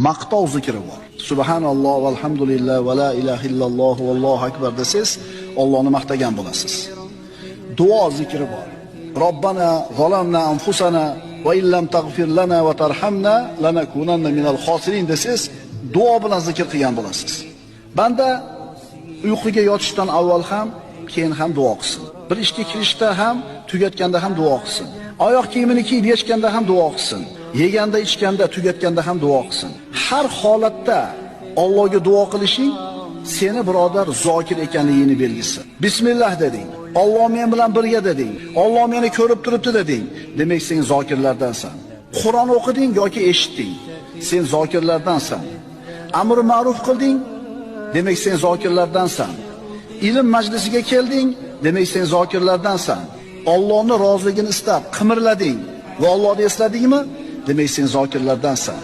maqtov zikri bor. Subhanalloh valhamdulillah va la ilaha illalloh vallohu akbar desiz, Allohni maqtagan bo'lasiz. Duo zikri bor. Robbana zalamna anfusana va illam taghfir lana va tarhamna lanakunanna minal khosirin desiz, duo bilan zikr qilgan bo'lasiz. Banda uyquga yotishdan avval ham, keyin ham duo qilsin. Bir ishga kirishda ham, tugatganda ham duo qilsin. Oyoq kiyimini kiyib yechganda ham duo qilsin. Yeganda, ichganda, tugatganda ham duo qilsin. Har holatda Allohga duo qilishing seni birodar zokir ekanligini belgisi. Bismillah deding. Alloh men bilan birga deding. Alloh meni ko'rib turibdi deding. Demak sen zokirlardansan. Qur'on o'qiding yoki eshitding. Sen zokirlardansan. Amr ma'ruf qilding, demak sen zokirlardansan. Ilm majlisiga kelding, demak sen zokirlardansan. Allohning roziligini istab qimirlading va Allohni esladingmi? Demak sen zokirlardansan.